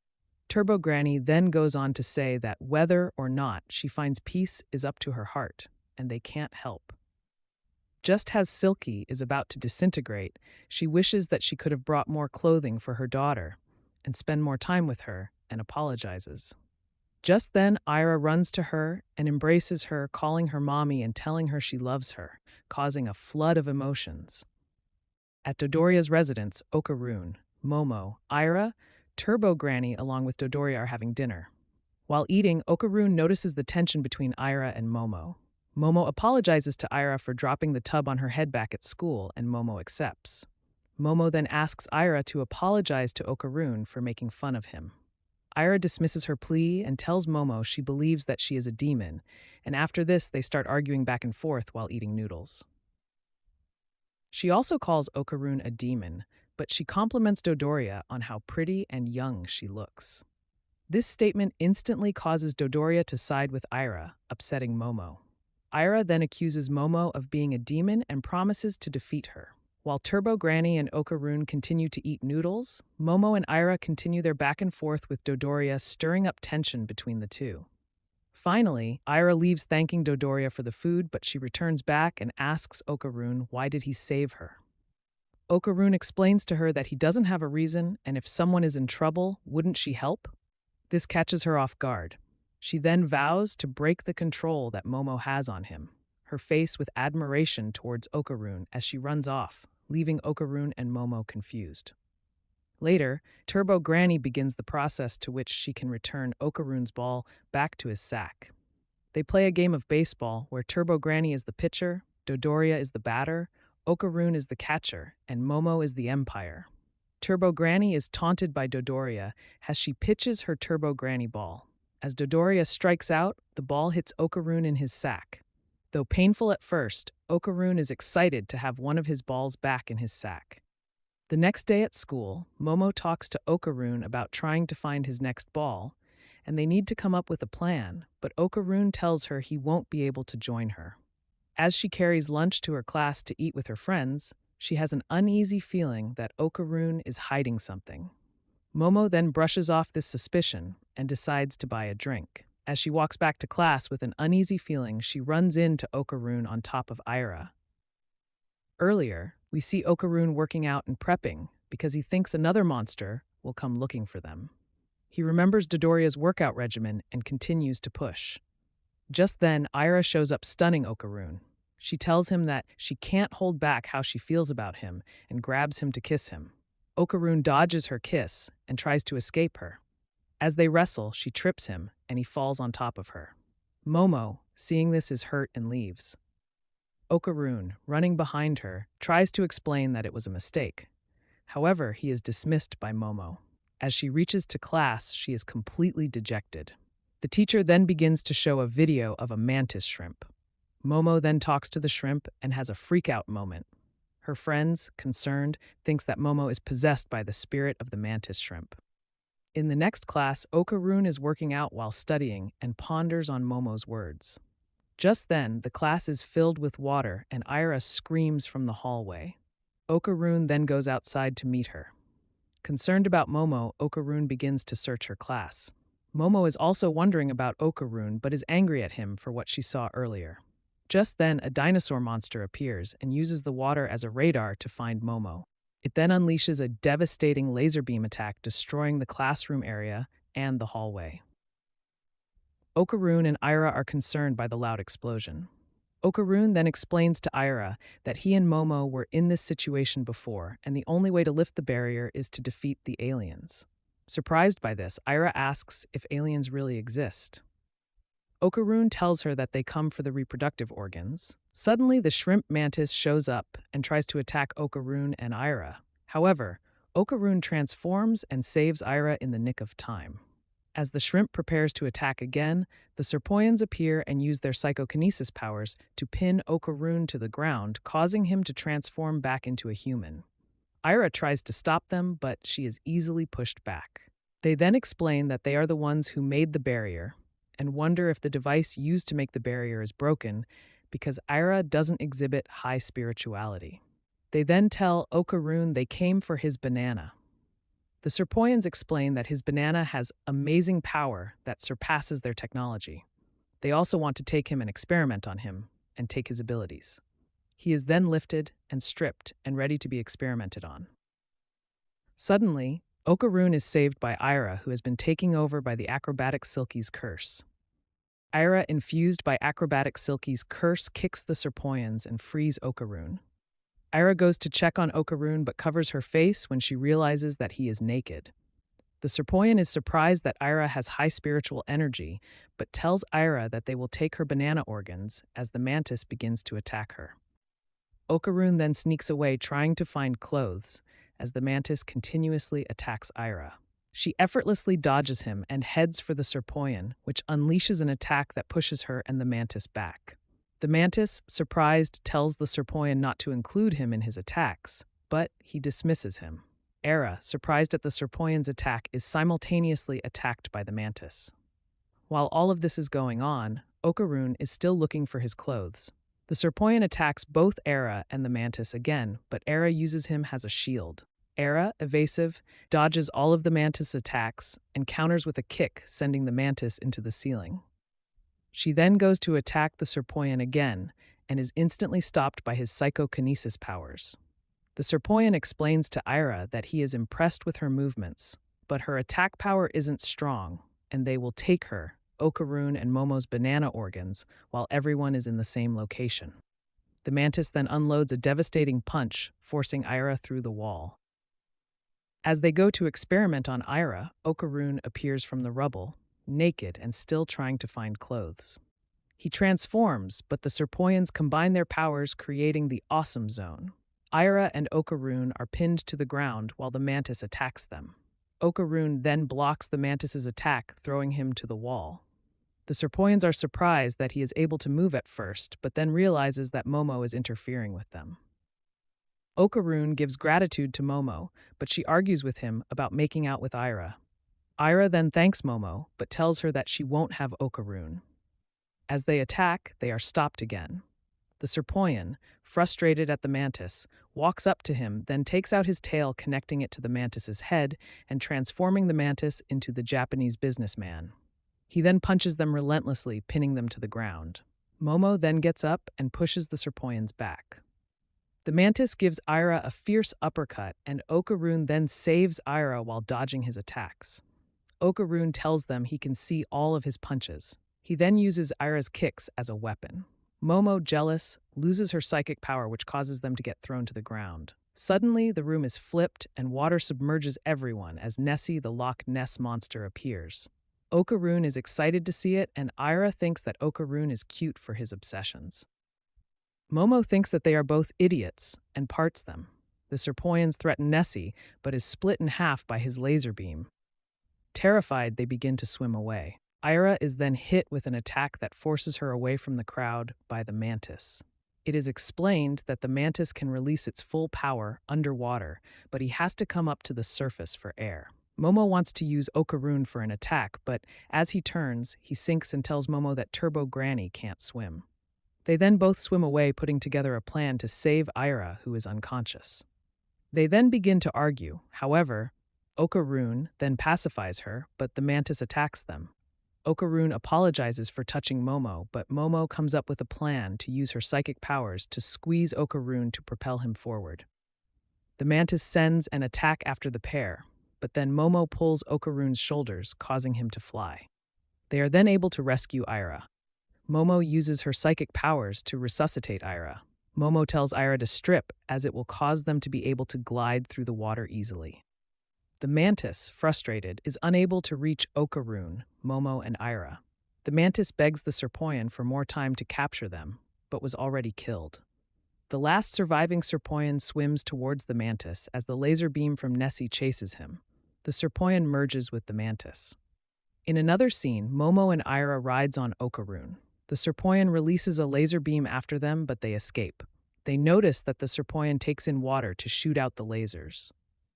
Turbo Granny then goes on to say that whether or not she finds peace is up to her heart, and they can't help. Just as Silky is about to disintegrate, she wishes that she could have brought more clothing for her daughter and spend more time with her and apologizes. Just then, Ira runs to her and embraces her, calling her mommy and telling her she loves her, causing a flood of emotions. At Dodoria's residence, Okarun, Momo, Ira, Turbo Granny along with Dodoria are having dinner. While eating, Okarun notices the tension between Ira and Momo. Momo apologizes to Ira for dropping the tub on her head back at school, and Momo accepts. Momo then asks Ira to apologize to Okarun for making fun of him. Ira dismisses her plea and tells Momo she believes that she is a demon, and after this they start arguing back and forth while eating noodles. She also calls Okarun a demon, but she compliments Dodoria on how pretty and young she looks. This statement instantly causes Dodoria to side with Ira, upsetting Momo. Ira then accuses Momo of being a demon and promises to defeat her. While Turbo Granny and Okarun continue to eat noodles, Momo and Ira continue their back and forth with Dodoria, stirring up tension between the two. Finally, Ira leaves thanking Dodoria for the food, but she returns back and asks Okarun why did he save her. Okarun explains to her that he doesn't have a reason, and if someone is in trouble, wouldn't she help? This catches her off guard. She then vows to break the control that Momo has on him, her face with admiration towards Okarun as she runs off, leaving Okarun and Momo confused. Later, Turbo Granny begins the process to which she can return Okarun's ball back to his sack. They play a game of baseball where Turbo Granny is the pitcher, Dodoria is the batter, Okarun is the catcher, and Momo is the umpire. Turbo Granny is taunted by Dodoria as she pitches her Turbo Granny ball. As Dodoria strikes out, the ball hits Okarun in his sack. Though painful at first, Okarun is excited to have one of his balls back in his sack. The next day at school, Momo talks to Okarun about trying to find his next ball, and they need to come up with a plan, but Okarun tells her he won't be able to join her. As she carries lunch to her class to eat with her friends, she has an uneasy feeling that Okarun is hiding something. Momo then brushes off this suspicion and decides to buy a drink. As she walks back to class with an uneasy feeling, she runs into Okarun on top of Ira. Earlier, we see Okarun working out and prepping because he thinks another monster will come looking for them. He remembers Dodoria's workout regimen and continues to push. Just then, Ira shows up stunning Okarun. She tells him that she can't hold back how she feels about him and grabs him to kiss him. Okarun dodges her kiss and tries to escape her. As they wrestle, she trips him and he falls on top of her. Momo, seeing this, is hurt and leaves. Okarun, running behind her, tries to explain that it was a mistake. However, he is dismissed by Momo. As she reaches to class, she is completely dejected. The teacher then begins to show a video of a mantis shrimp. Momo then talks to the shrimp and has a freak-out moment. Her friends, concerned, thinks that Momo is possessed by the spirit of the mantis shrimp. In the next class, Okarun is working out while studying and ponders on Momo's words. Just then, the class is filled with water and Ira screams from the hallway. Okarun then goes outside to meet her. Concerned about Momo, Okarun begins to search her class. Momo is also wondering about Okarun but is angry at him for what she saw earlier. Just then, a dinosaur monster appears and uses the water as a radar to find Momo. It then unleashes a devastating laser beam attack, destroying the classroom area and the hallway. Okarun and Ira are concerned by the loud explosion. Okarun then explains to Ira that he and Momo were in this situation before, and the only way to lift the barrier is to defeat the aliens. Surprised by this, Ira asks if aliens really exist. Okarun tells her that they come for the reproductive organs. Suddenly, the shrimp mantis shows up and tries to attack Okarun and Ira. However, Okarun transforms and saves Ira in the nick of time. As the shrimp prepares to attack again, the Serpoians appear and use their psychokinesis powers to pin Okarun to the ground, causing him to transform back into a human. Ira tries to stop them, but she is easily pushed back. They then explain that they are the ones who made the barrier, and wonder if the device used to make the barrier is broken because Ira doesn't exhibit high spirituality. They then tell Okarun they came for his banana. The Serpoians explain that his banana has amazing power that surpasses their technology. They also want to take him and experiment on him and take his abilities. He is then lifted and stripped and ready to be experimented on. Suddenly, Okarun is saved by Ira, who has been taken over by the acrobatic Silky's curse. Ira, infused by acrobatic Silky's curse, kicks the Serpoians and frees Okarun. Ira goes to check on Okarun but covers her face when she realizes that he is naked. The Serpoian is surprised that Ira has high spiritual energy, but tells Ira that they will take her banana organs as the mantis begins to attack her. Okarun then sneaks away trying to find clothes as the mantis continuously attacks Ira. She effortlessly dodges him and heads for the Serpoian, which unleashes an attack that pushes her and the mantis back. The mantis, surprised, tells the Serpoian not to include him in his attacks, but he dismisses him. Ira, surprised at the Serpoian's attack, is simultaneously attacked by the mantis. While all of this is going on, Okarun is still looking for his clothes. The Serpoian attacks both Ira and the mantis again, but Ira uses him as a shield. Ira, evasive, dodges all of the mantis' attacks and counters with a kick, sending the mantis into the ceiling. She then goes to attack the Serpoian again and is instantly stopped by his psychokinesis powers. The Serpoian explains to Ira that he is impressed with her movements, but her attack power isn't strong, and they will take her, Okarun and Momo's banana organs, while everyone is in the same location. The mantis then unloads a devastating punch, forcing Ira through the wall. As they go to experiment on Ira, Okarun appears from the rubble, naked and still trying to find clothes. He transforms, but the Serpoians combine their powers, creating the Awesome Zone. Ira and Okarun are pinned to the ground while the mantis attacks them. Okarun then blocks the mantis's attack, throwing him to the wall. The Serpoians are surprised that he is able to move at first, but then realizes that Momo is interfering with them. Okarun gives gratitude to Momo, but she argues with him about making out with Ira. Ira then thanks Momo, but tells her that she won't have Okarun. As they attack, they are stopped again. The Serpoian, frustrated at the mantis, walks up to him, then takes out his tail, connecting it to the mantis's head and transforming the mantis into the Japanese businessman. He then punches them relentlessly, pinning them to the ground. Momo then gets up and pushes the Serpoians back. The mantis gives Ira a fierce uppercut, and Okarun then saves Ira while dodging his attacks. Okarun tells them he can see all of his punches. He then uses Ira's kicks as a weapon. Momo, jealous, loses her psychic power, which causes them to get thrown to the ground. Suddenly, the room is flipped and water submerges everyone as Nessie, the Loch Ness monster, appears. Okarun is excited to see it, and Ira thinks that Okarun is cute for his obsessions. Momo thinks that they are both idiots and parts them. The Serpoians threaten Nessie, but is split in half by his laser beam. Terrified, they begin to swim away. Ira is then hit with an attack that forces her away from the crowd by the mantis. It is explained that the mantis can release its full power underwater, but he has to come up to the surface for air. Momo wants to use Okarun for an attack, but as he turns, he sinks and tells Momo that Turbo Granny can't swim. They then both swim away, putting together a plan to save Ira, who is unconscious. They then begin to argue. However, Okarun then pacifies her, but the mantis attacks them. Okarun apologizes for touching Momo, but Momo comes up with a plan to use her psychic powers to squeeze Okarun to propel him forward. The mantis sends an attack after the pair, but then Momo pulls Okarun's shoulders, causing him to fly. They are then able to rescue Ira. Momo uses her psychic powers to resuscitate Ira. Momo tells Ira to strip, as it will cause them to be able to glide through the water easily. The mantis, frustrated, is unable to reach Okarun, Momo, and Ira. The mantis begs the Serpoian for more time to capture them, but was already killed. The last surviving Serpoian swims towards the mantis as the laser beam from Nessie chases him. The Serpoian merges with the mantis. In another scene, Momo and Ira rides on Okarun. The Serpoian releases a laser beam after them, but they escape. They notice that the Serpoian takes in water to shoot out the lasers.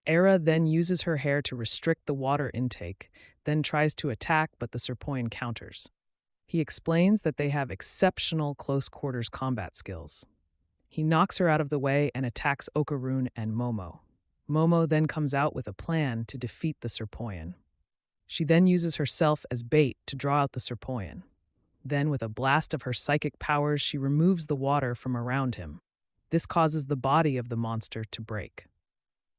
Ira then uses her hair to restrict the water intake, then tries to attack, but the Serpoian counters. He explains that they have exceptional close-quarters combat skills. He knocks her out of the way and attacks Okarun and Momo. Momo then comes out with a plan to defeat the Serpoian. She then uses herself as bait to draw out the Serpoian. Then, with a blast of her psychic powers, she removes the water from around him. This causes the body of the monster to break.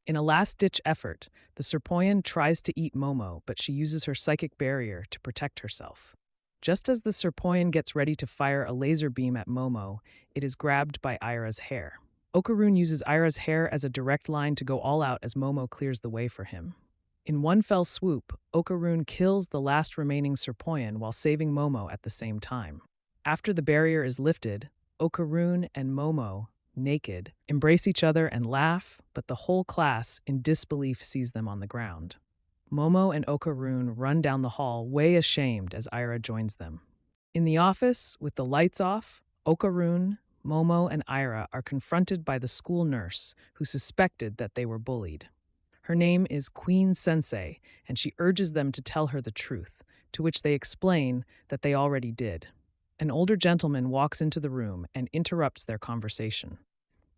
In a last-ditch effort, the Serpoian tries to eat Momo, but she uses her psychic barrier to protect herself. Just as the Serpoian gets ready to fire a laser beam at Momo, it is grabbed by Ira's hair. Okarun uses Ira's hair as a direct line to go all out as Momo clears the way for him. In one fell swoop, Okarun kills the last remaining Serpoian while saving Momo at the same time. After the barrier is lifted, Okarun and Momo, naked, embrace each other and laugh, but the whole class, in disbelief, sees them on the ground. Momo and Okarun run down the hall, way ashamed, as Ira joins them. In the office, with the lights off, Okarun, Momo, and Ira are confronted by the school nurse, who suspected that they were bullied. Her name is Queen Sensei, and she urges them to tell her the truth, to which they explain that they already did. An older gentleman walks into the room and interrupts their conversation.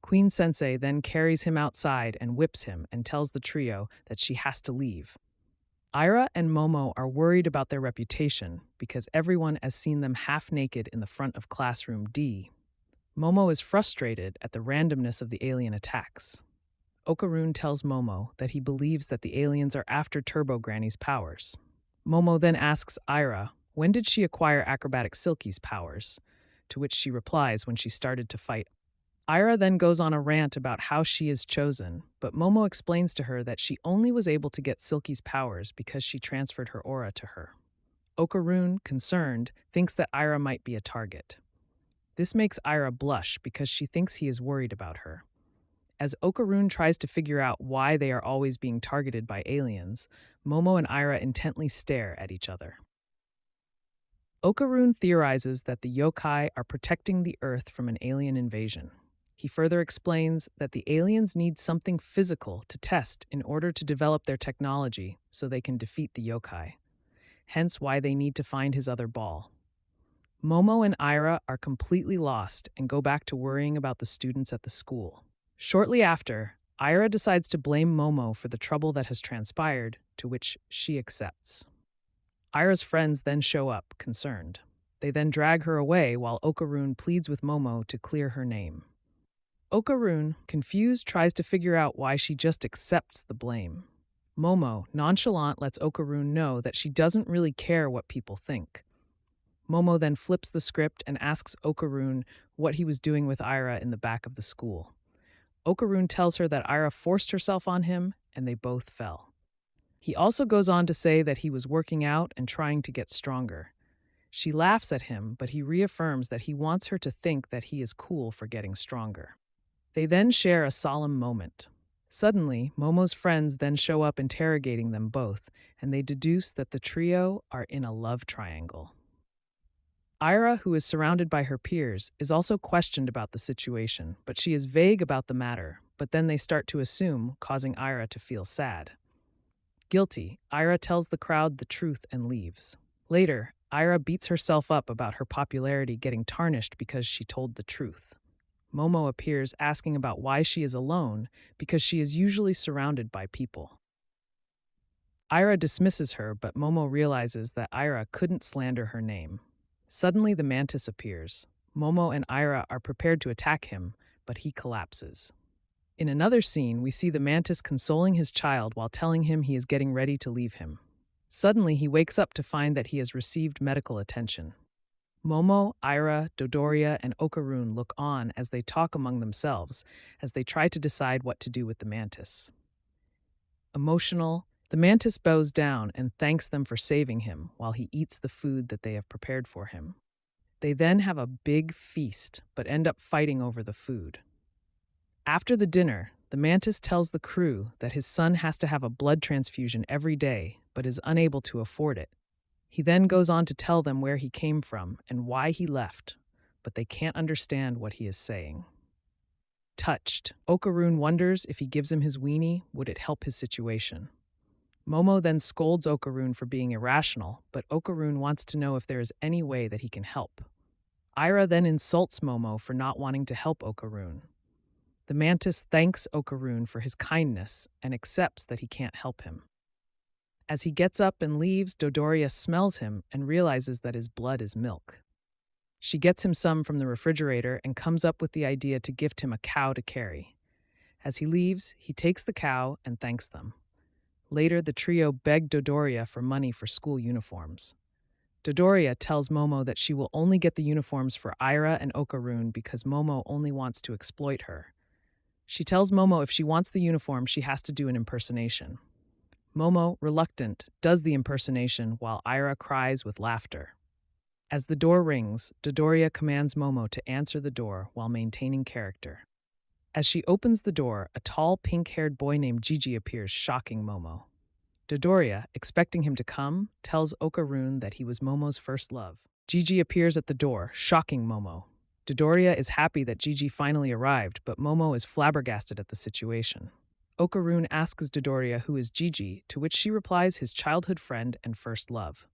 Queen Sensei then carries him outside and whips him and tells the trio that she has to leave. Ira and Momo are worried about their reputation because everyone has seen them half-naked in the front of classroom D. Momo is frustrated at the randomness of the alien attacks. Okarun tells Momo that he believes that the aliens are after Turbo Granny's powers. Momo then asks Ira, when did she acquire Acrobatic Silky's powers? To which she replies when she started to fight. Ira then goes on a rant about how she is chosen, but Momo explains to her that she only was able to get Silky's powers because she transferred her aura to her. Okarun, concerned, thinks that Ira might be a target. This makes Ira blush because she thinks he is worried about her. As Okarun tries to figure out why they are always being targeted by aliens, Momo and Ira intently stare at each other. Okarun theorizes that the yokai are protecting the Earth from an alien invasion. He further explains that the aliens need something physical to test in order to develop their technology so they can defeat the yokai, hence why they need to find his other ball. Momo and Ira are completely lost and go back to worrying about the students at the school. Shortly after, Ira decides to blame Momo for the trouble that has transpired, to which she accepts. Ira's friends then show up, concerned. They then drag her away while Okarun pleads with Momo to clear her name. Okarun, confused, tries to figure out why she just accepts the blame. Momo, nonchalant, lets Okarun know that she doesn't really care what people think. Momo then flips the script and asks Okarun what he was doing with Ira in the back of the school. Okarun tells her that Ira forced herself on him and they both fell. He also goes on to say that he was working out and trying to get stronger. She laughs at him, but he reaffirms that he wants her to think that he is cool for getting stronger. They then share a solemn moment. Suddenly, Momo's friends then show up interrogating them both, and they deduce that the trio are in a love triangle. Ira, who is surrounded by her peers, is also questioned about the situation, but she is vague about the matter, but then they start to assume, causing Ira to feel sad. Guilty, Ira tells the crowd the truth and leaves. Later, Ira beats herself up about her popularity getting tarnished because she told the truth. Momo appears asking about why she is alone because she is usually surrounded by people. Ira dismisses her, but Momo realizes that Ira couldn't slander her name. Suddenly, the mantis appears. Momo and Ira are prepared to attack him, but he collapses. In another scene, we see the mantis consoling his child while telling him he is getting ready to leave him. Suddenly, he wakes up to find that he has received medical attention. Momo, Ira, Dodoria, and Okarun look on as they talk among themselves as they try to decide what to do with the mantis. Emotional, the mantis bows down and thanks them for saving him while he eats the food that they have prepared for him. They then have a big feast, but end up fighting over the food. After the dinner, the mantis tells the crew that his son has to have a blood transfusion every day, but is unable to afford it. He then goes on to tell them where he came from and why he left, but they can't understand what he is saying. Touched, Okarun wonders if he gives him his weenie, would it help his situation? Momo then scolds Okarun for being irrational, but Okarun wants to know if there is any way that he can help. Ira then insults Momo for not wanting to help Okarun. The mantis thanks Okarun for his kindness and accepts that he can't help him. As he gets up and leaves, Dodoria smells him and realizes that his blood is milk. She gets him some from the refrigerator and comes up with the idea to gift him a cow to carry. As he leaves, he takes the cow and thanks them. Later, the trio beg Dodoria for money for school uniforms. Dodoria tells Momo that she will only get the uniforms for Ira and Okarun because Momo only wants to exploit her. She tells Momo if she wants the uniform, she has to do an impersonation. Momo, reluctant, does the impersonation while Ira cries with laughter. As the door rings, Dodoria commands Momo to answer the door while maintaining character. As she opens the door, a tall, pink-haired boy named Gigi appears, shocking Momo. Dodoria, expecting him to come, tells Okarun that he was Momo's first love. Gigi appears at the door, shocking Momo. Dodoria is happy that Gigi finally arrived, but Momo is flabbergasted at the situation. Okarun asks Dodoria who is Gigi, to which she replies his childhood friend and first love.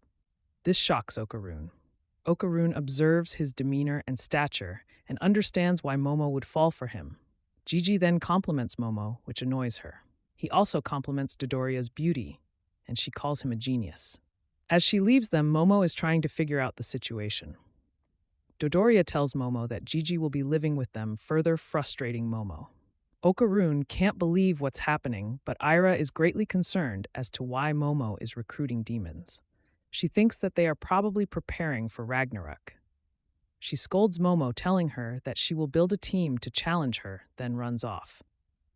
This shocks Okarun. Okarun observes his demeanor and stature and understands why Momo would fall for him. Gigi then compliments Momo, which annoys her. He also compliments Dodoria's beauty, and she calls him a genius. As she leaves them, Momo is trying to figure out the situation. Dodoria tells Momo that Gigi will be living with them, further frustrating Momo. Okarun can't believe what's happening, but Ira is greatly concerned as to why Momo is recruiting demons. She thinks that they are probably preparing for Ragnarok. She scolds Momo, telling her that she will build a team to challenge her, then runs off.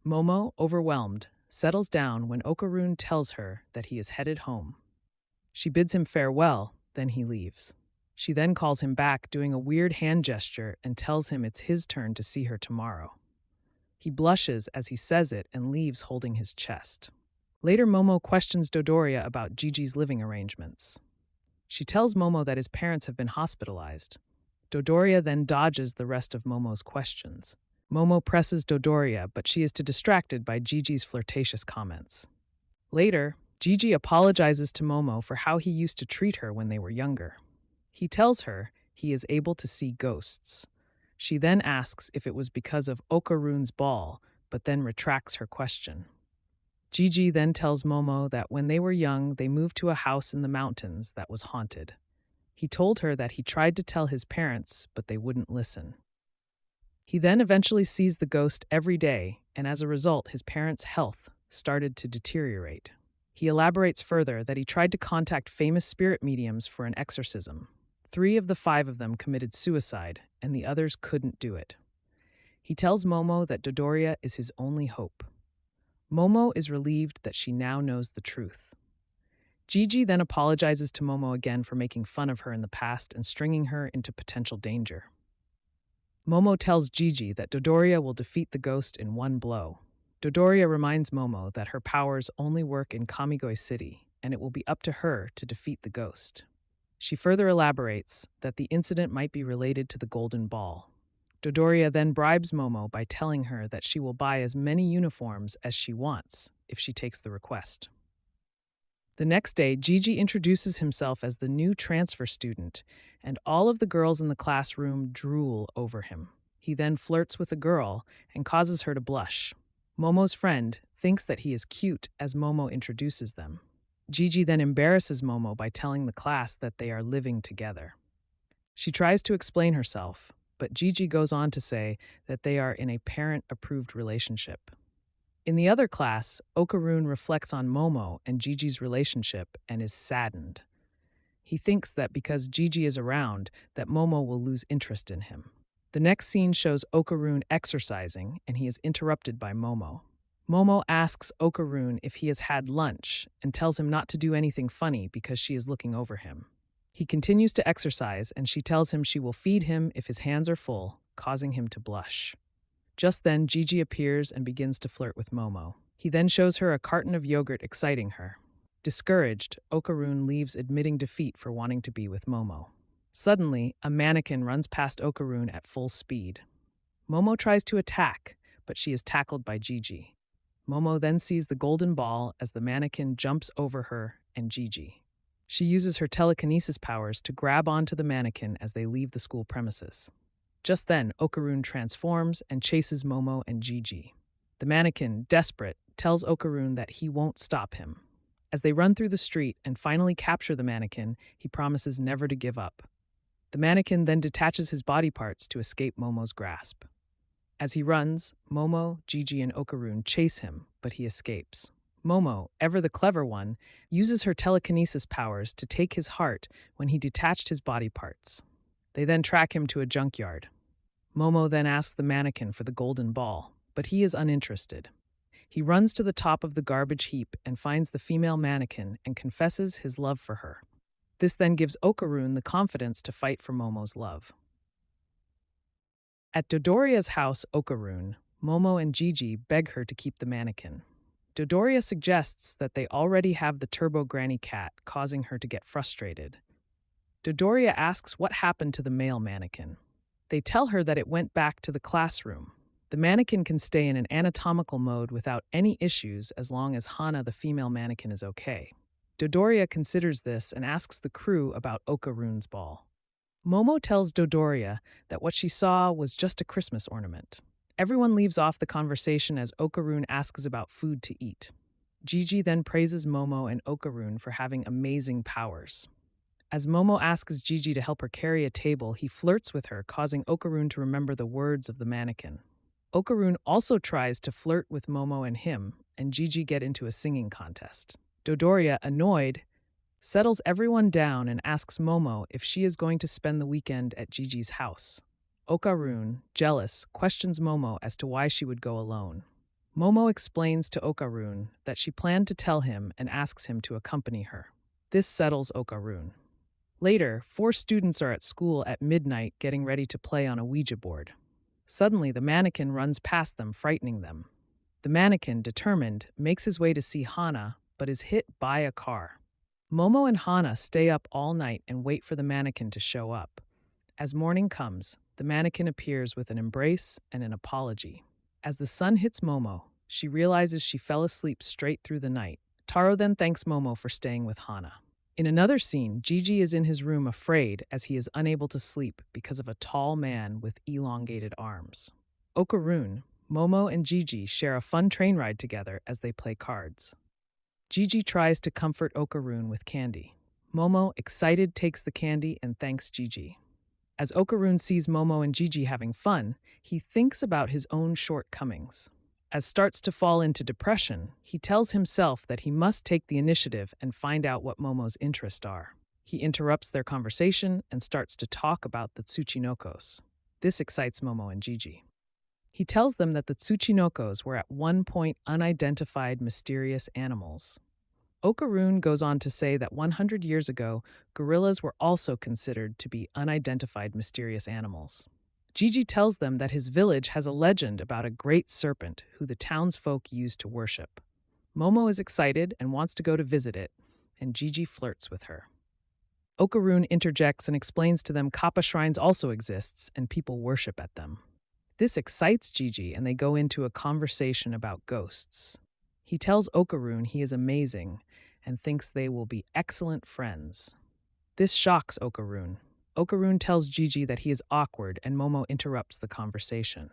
Momo, overwhelmed, settles down when Okarun tells her that he is headed home. She bids him farewell, Then he leaves. She then calls him back, doing a weird hand gesture, and tells him it's his turn to see her tomorrow. He blushes as he says it and leaves holding his chest. Later, Momo questions Dodoria about Gigi's living arrangements. She tells Momo that his parents have been hospitalized. Dodoria then dodges the rest of Momo's questions. Momo presses Dodoria, but she is too distracted by Gigi's flirtatious comments. Later, Gigi apologizes to Momo for how he used to treat her when they were younger. He tells her he is able to see ghosts. She then asks if it was because of Okarun's ball, but then retracts her question. Gigi then tells Momo that when they were young, they moved to a house in the mountains that was haunted. He told her that he tried to tell his parents, but they wouldn't listen. He then eventually sees the ghost every day, and as a result, his parents' health started to deteriorate. He elaborates further that he tried to contact famous spirit mediums for an exorcism. 3 of the 5 of them committed suicide, and the others couldn't do it. He tells Momo that Dodoria is his only hope. Momo is relieved that she now knows the truth. Gigi then apologizes to Momo again for making fun of her in the past and stringing her into potential danger. Momo tells Gigi that Dodoria will defeat the ghost in one blow. Dodoria reminds Momo that her powers only work in Kamigoi City, and it will be up to her to defeat the ghost. She further elaborates that the incident might be related to the golden ball. Dodoria then bribes Momo by telling her that she will buy as many uniforms as she wants if she takes the request. The next day, Gigi introduces himself as the new transfer student, and all of the girls in the classroom drool over him. He then flirts with a girl and causes her to blush. Momo's friend thinks that he is cute as Momo introduces them. Gigi then embarrasses Momo by telling the class that they are living together. She tries to explain herself, but Gigi goes on to say that they are in a parent-approved relationship. In the other class, Okarun reflects on Momo and Gigi's relationship and is saddened. He thinks that because Gigi is around, that Momo will lose interest in him. The next scene shows Okarun exercising, and he is interrupted by Momo. Momo asks Okarun if he has had lunch and tells him not to do anything funny because she is looking over him. He continues to exercise, and she tells him she will feed him if his hands are full, causing him to blush. Just then, Gigi appears and begins to flirt with Momo. He then shows her a carton of yogurt, exciting her. Discouraged, Okarun leaves, admitting defeat for wanting to be with Momo. Suddenly, a mannequin runs past Okarun at full speed. Momo tries to attack, but she is tackled by Gigi. Momo then sees the golden ball as the mannequin jumps over her and Gigi. She uses her telekinesis powers to grab onto the mannequin as they leave the school premises. Just then, Okarun transforms and chases Momo and Gigi. The mannequin, desperate, tells Okarun that he won't stop him. As they run through the street and finally capture the mannequin, he promises never to give up. The mannequin then detaches his body parts to escape Momo's grasp. As he runs, Momo, Gigi, and Okarun chase him, but he escapes. Momo, ever the clever one, uses her telekinesis powers to take his heart when he detached his body parts. They then track him to a junkyard. Momo then asks the mannequin for the golden ball, but he is uninterested. He runs to the top of the garbage heap and finds the female mannequin and confesses his love for her. This then gives Okarun the confidence to fight for Momo's love. At Dodoria's house, Okarun, Momo and Gigi beg her to keep the mannequin. Dodoria suggests that they already have the Turbo Granny Cat, causing her to get frustrated. Dodoria asks what happened to the male mannequin. They tell her that it went back to the classroom. The mannequin can stay in an anatomical mode without any issues as long as Hana, the female mannequin, is okay. Dodoria considers this and asks the crew about Okarun's ball. Momo tells Dodoria that what she saw was just a Christmas ornament. Everyone leaves off the conversation as Okarun asks about food to eat. Gigi then praises Momo and Okarun for having amazing powers. As Momo asks Gigi to help her carry a table, he flirts with her, causing Okarun to remember the words of the mannequin. Okarun also tries to flirt with Momo and him, and Gigi get into a singing contest. Dodoria, annoyed, settles everyone down and asks Momo if she is going to spend the weekend at Gigi's house. Okarun, jealous, questions Momo as to why she would go alone. Momo explains to Okarun that she planned to tell him and asks him to accompany her. This settles Okarun. Later, 4 students are at school at midnight getting ready to play on a Ouija board. Suddenly, the mannequin runs past them, frightening them. The mannequin, determined, makes his way to see Hana, but is hit by a car. Momo and Hana stay up all night and wait for the mannequin to show up. As morning comes, the mannequin appears with an embrace and an apology. As the sun hits Momo, she realizes she fell asleep straight through the night. Taro then thanks Momo for staying with Hana. In another scene, Gigi is in his room afraid as he is unable to sleep because of a tall man with elongated arms. Okarun, Momo, and Gigi share a fun train ride together as they play cards. Gigi tries to comfort Okarun with candy. Momo, excited, takes the candy and thanks Gigi. As Okarun sees Momo and Gigi having fun, he thinks about his own shortcomings. As starts to fall into depression, he tells himself that he must take the initiative and find out what Momo's interests are. He interrupts their conversation and starts to talk about the Tsuchinokos. This excites Momo and Gigi. He tells them that the Tsuchinokos were at one point unidentified mysterious animals. Okarun goes on to say that 100 years ago, gorillas were also considered to be unidentified mysterious animals. Gigi tells them that his village has a legend about a great serpent who the townsfolk used to worship. Momo is excited and wants to go to visit it, and Gigi flirts with her. Okarun interjects and explains to them Kappa shrines also exists and people worship at them. This excites Gigi and they go into a conversation about ghosts. He tells Okarun he is amazing and thinks they will be excellent friends. This shocks Okarun. Okarun tells Gigi that he is awkward and Momo interrupts the conversation.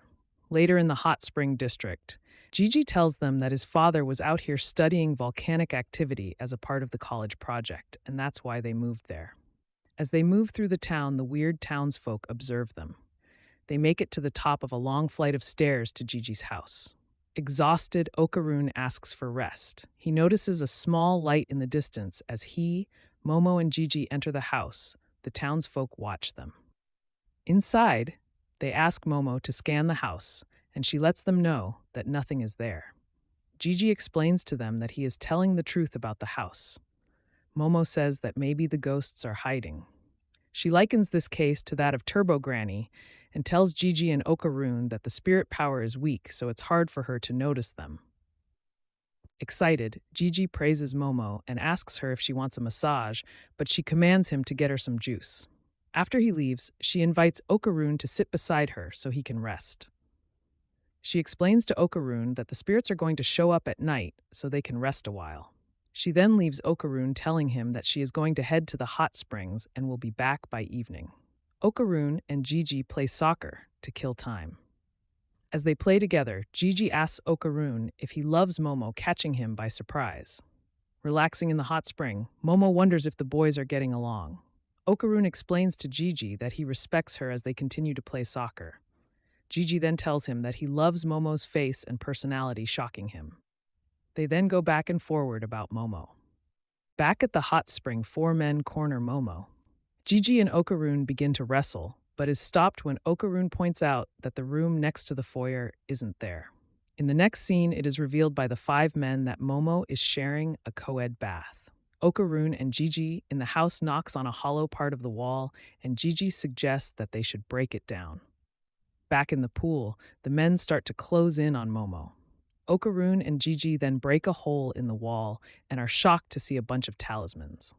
Later in the hot spring district, Gigi tells them that his father was out here studying volcanic activity as a part of the college project, and that's why they moved there. As they move through the town, the weird townsfolk observe them. They make it to the top of a long flight of stairs to Gigi's house. Exhausted, Okarun asks for rest. He notices a small light in the distance as he, Momo, and Gigi enter the house. The townsfolk watch them. Inside, they ask Momo to scan the house, and she lets them know that nothing is there. Gigi explains to them that he is telling the truth about the house. Momo says that maybe the ghosts are hiding. She likens this case to that of Turbo Granny and tells Gigi and Okarun that the spirit power is weak, so it's hard for her to notice them. Excited, Gigi praises Momo and asks her if she wants a massage, but she commands him to get her some juice. After he leaves, she invites Okarun to sit beside her so he can rest. She explains to Okarun that the spirits are going to show up at night so they can rest a while. She then leaves Okarun telling him that she is going to head to the hot springs and will be back by evening. Okarun and Gigi play soccer to kill time. As they play together, Gigi asks Okarun if he loves Momo catching him by surprise. Relaxing in the hot spring, Momo wonders if the boys are getting along. Okarun explains to Gigi that he respects her as they continue to play soccer. Gigi then tells him that he loves Momo's face and personality, shocking him. They then go back and forward about Momo. Back at the hot spring, 4 men corner Momo. Gigi and Okarun begin to wrestle, but is stopped when Okarun points out that the room next to the foyer isn't there. In the next scene, it is revealed by the 5 men that Momo is sharing a co-ed bath. Okarun and Gigi in the house knocks on a hollow part of the wall, and Gigi suggests that they should break it down. Back in the pool, the men start to close in on Momo. Okarun and Gigi then break a hole in the wall and are shocked to see a bunch of talismans.